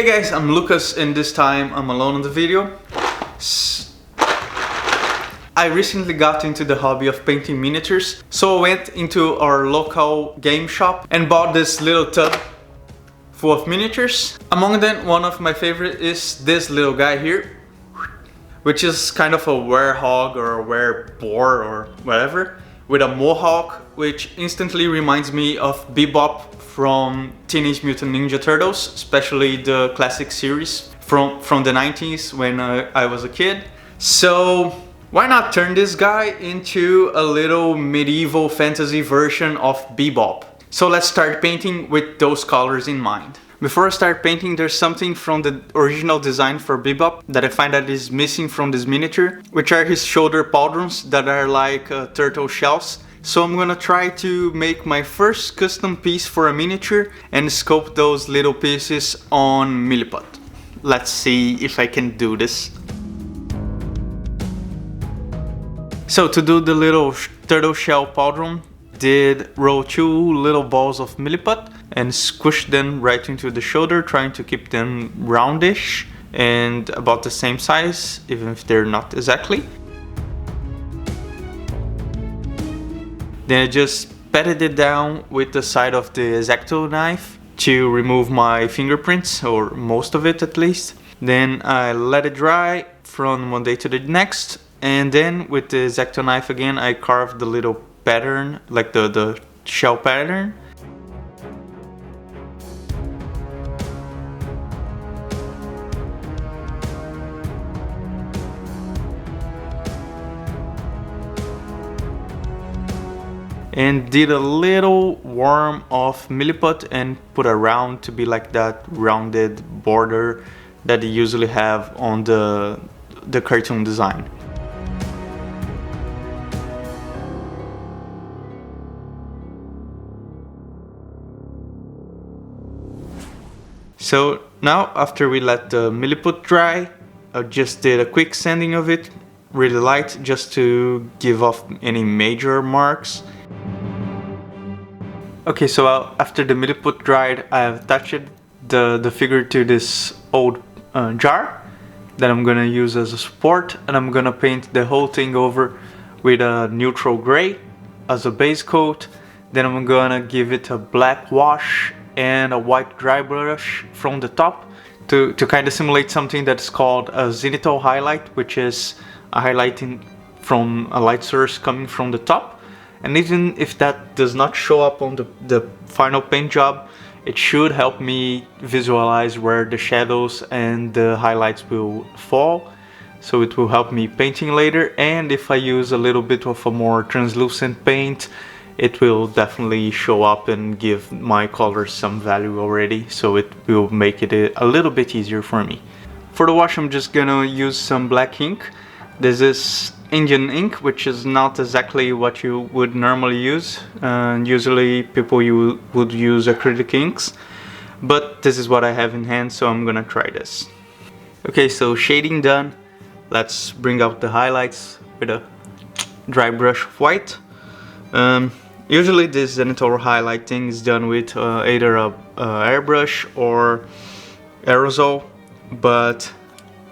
Hey guys, I'm Lucas and this time I'm alone in the video. I recently got into the hobby of painting miniatures, so I went into our local game shop and bought this little tub full of miniatures. Among them, one of my favorite is this little guy here, which is kind of a werehog or a wereboar or whatever, with a mohawk, which instantly reminds me of Bebop from Teenage Mutant Ninja Turtles, especially the classic series from the 90s when I was a kid. So why not turn this guy into a little medieval fantasy version of Bebop? So let's start painting with those colors in mind. Before I start painting, there's something from the original design for Bebop that I find that is missing from this miniature, which are his shoulder pauldrons that are like turtle shells. So I'm gonna try to make my first custom piece for a miniature and sculpt those little pieces on Milliput. Let's see if I can do this. So to do the little turtle shell pauldron, did roll 2 little balls of Milliput and squish them right into the shoulder, trying to keep them roundish and about the same size, even if they're not exactly. Then I just patted it down with the side of the X-Acto knife to remove my fingerprints, or most of it at least. Then I let it dry from one day to the next, and then with the X-Acto knife again I carved the little pattern, like the shell pattern. And did a little worm of Milliput and put a round to be like that rounded border that you usually have on the cartoon design. So now, after we let the Milliput dry, I just did a quick sanding of it, really light, just to give off any major marks. Okay, so after the Milliput dried, I've attached the figure to this old jar that I'm gonna use as a support, and I'm gonna paint the whole thing over with a neutral gray as a base coat. Then I'm gonna give it a black wash and a white dry brush from the top to kind of simulate something that's called a zenithal highlight, which is a highlighting from a light source coming from the top. And even if that does not show up on the final paint job, it should help me visualize where the shadows and the highlights will fall. So it will help me painting later, and if I use a little bit of a more translucent paint, it will definitely show up and give my colors some value already, so it will make it a little bit easier for me. For the wash, I'm just gonna use some black ink. This is Indian ink, which is not exactly what you would normally use. Usually people would use acrylic inks, but this is what I have in hand, so I'm gonna try this. Okay, so shading done. Let's bring out the highlights with a dry brush of white. Usually this zenithal highlighting is done with either a airbrush or aerosol, but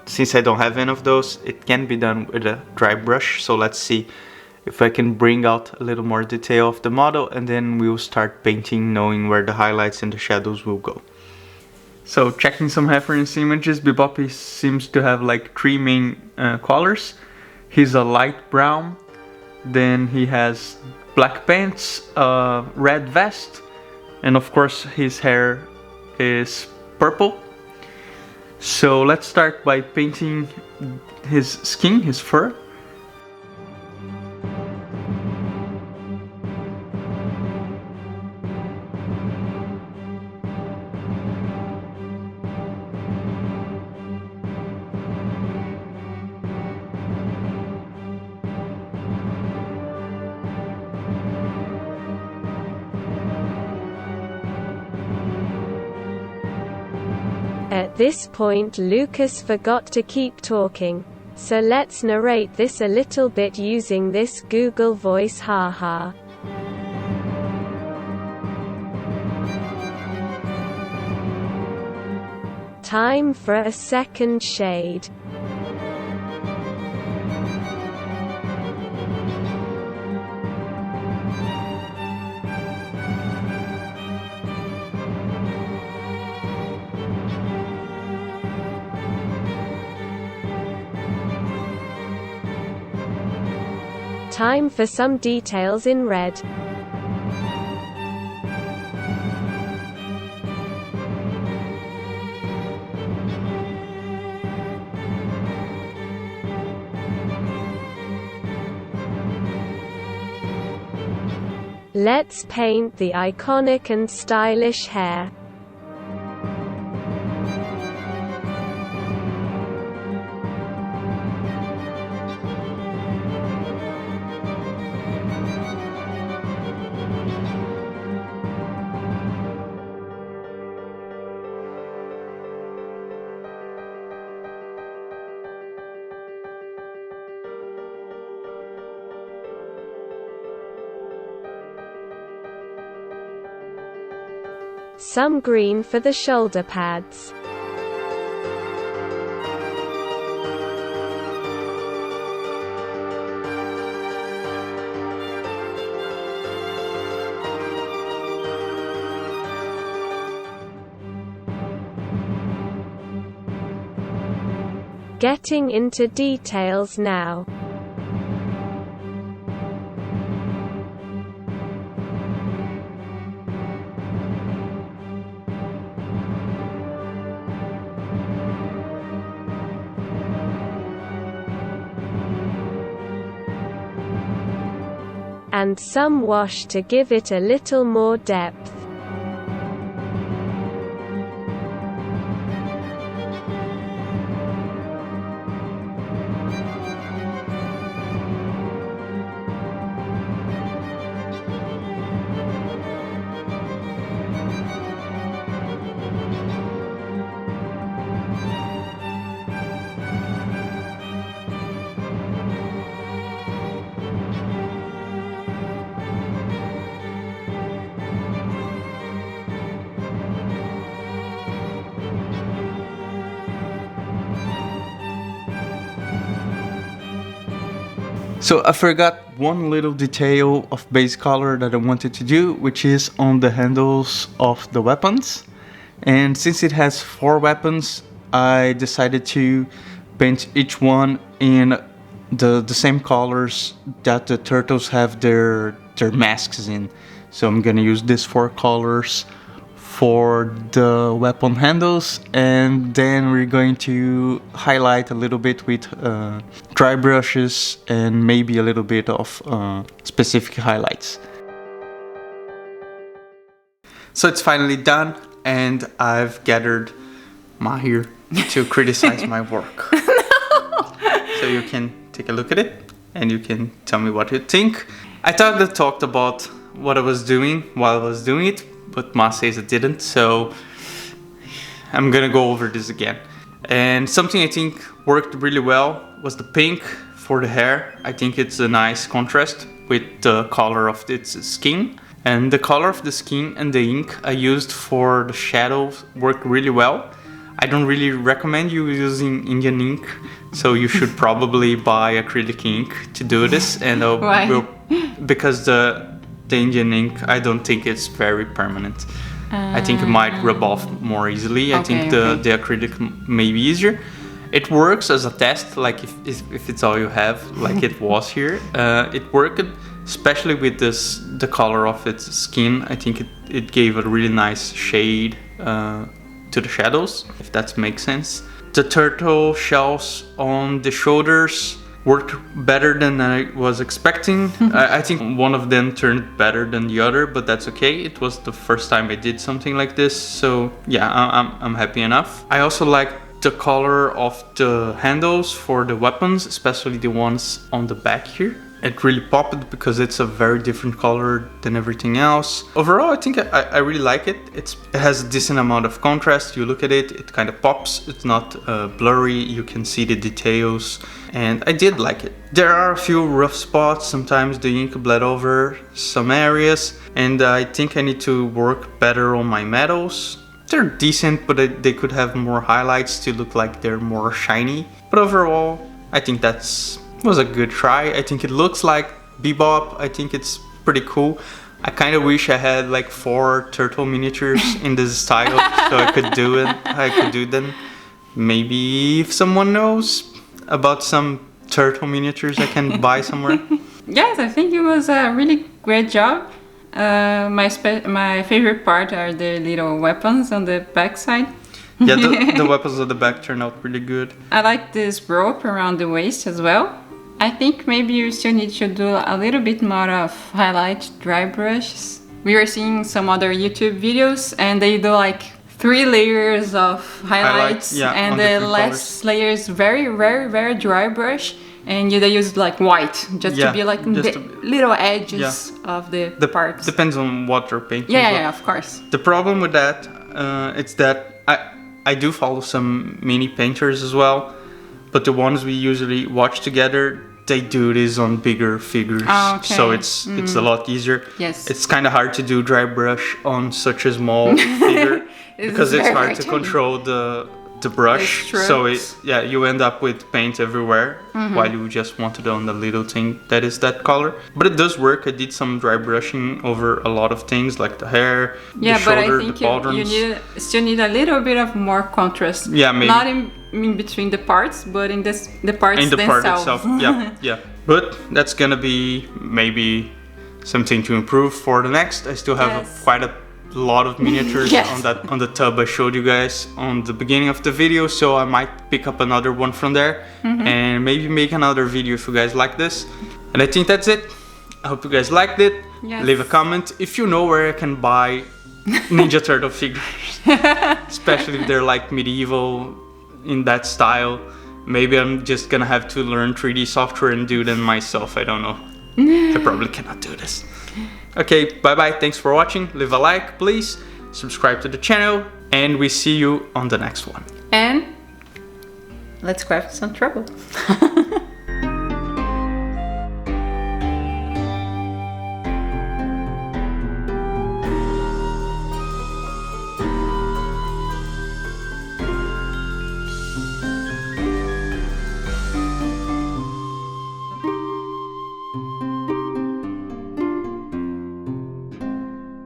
since I don't have any of those, it can be done with a dry brush. So let's see if I can bring out a little more detail of the model, and then we'll start painting, knowing where the highlights and the shadows will go. So checking some reference images, Bebop seems to have like 3 main colors. He's a light brown, then he has black pants, red vest, and of course his hair is purple. So let's start by painting his skin, his fur. At this point Lucas forgot to keep talking, so let's narrate this a little bit using this Google Voice, haha. Time for a second shade. Time for some details in red. Let's paint the iconic and stylish hair. Some green for the shoulder pads. Getting into details now. And some wash to give it a little more depth. So I forgot one little detail of base color that I wanted to do, which is on the handles of the weapons. And since it has 4 weapons, I decided to paint each one in the same colors that the turtles have their masks in. So I'm gonna use these 4 colors for the weapon handles, and then we're going to highlight a little bit with dry brushes and maybe a little bit of specific highlights. So it's finally done, and I've gathered Mahir to criticize my work. So you can take a look at it and you can tell me what you think. I thought I talked about what I was doing while I was doing it, but Ma says I didn't, so I'm gonna go over this again. And something I think worked really well was the pink for the hair. I think it's a nice contrast with the color of its skin. And the color of the skin and the ink I used for the shadows worked really well. I don't really recommend you using Indian ink, so you should probably buy acrylic ink to do this. And because the Indian ink, I don't think it's very permanent. I think it might rub off more easily. I think the acrylic may be easier. It works as a test, like if it's all you have, like it was here. It worked, especially with the color of its skin. I think it gave a really nice shade to the shadows, if that makes sense. The turtle shells on the shoulders worked better than I was expecting. I think one of them turned better than the other, but that's okay. It was the first time I did something like this, so yeah, I'm happy enough. I also liked the color of the handles for the weapons, especially the ones on the back here. It really popped because it's a very different color than everything else. Overall, I think I really like it. It has a decent amount of contrast. You look at it, it kind of pops. It's not blurry. You can see the details, and I did like it. There are a few rough spots. Sometimes the ink bled over some areas, and I think I need to work better on my metals. they're decent, but they could have more highlights to look like they're more shiny. But overall, I think was a good try. I think it looks like Bebop. I think it's pretty cool. I kind of wish I had like 4 turtle miniatures in this style, so I could do it. I could do them. Maybe if someone knows about some turtle miniatures I can buy somewhere. Yes, I think it was a really great job. My favorite part are the little weapons on the backside. Yeah, the weapons on the back turn out really good. I like this rope around the waist as well. I think maybe you still need to do a little bit more of highlight dry brushes. We were seeing some other YouTube videos and they do like 3 layers of highlights, yeah, and the last layer is very, very, very dry brush, and they use like white just to be like the little edges of the parts. Depends on what you're painting. Yeah, of course. The problem with that, it's that I do follow some mini painters as well, but the ones we usually watch together, they do this on bigger figures. Oh, okay. So it's a lot easier. Yes. It's kind of hard to do dry brush on such a small figure because it's hard to control the brush. So you end up with paint everywhere while you just want it on the little thing that is that color. But it does work. I did some dry brushing over a lot of things like the hair, the shoulder, the pauldrons. You still need a little bit of more contrast. Yeah, maybe. Not in between the parts, but in the parts in the themselves. part itself. Yeah. But that's gonna be maybe something to improve for the next. I still have quite a lot of miniatures on the tub I showed you guys on the beginning of the video, so I might pick up another one from there and maybe make another video if you guys like this. And I think that's it. I hope you guys liked it. Leave a comment if you know where I can buy Ninja Turtle figures, especially if they're like medieval in that style. Maybe I'm just gonna have to learn 3D software and do them myself. I don't know. I probably cannot do this. Okay, bye bye, thanks for watching. Leave a like, please. Subscribe to the channel, and we see you on the next one. And let's craft some trouble.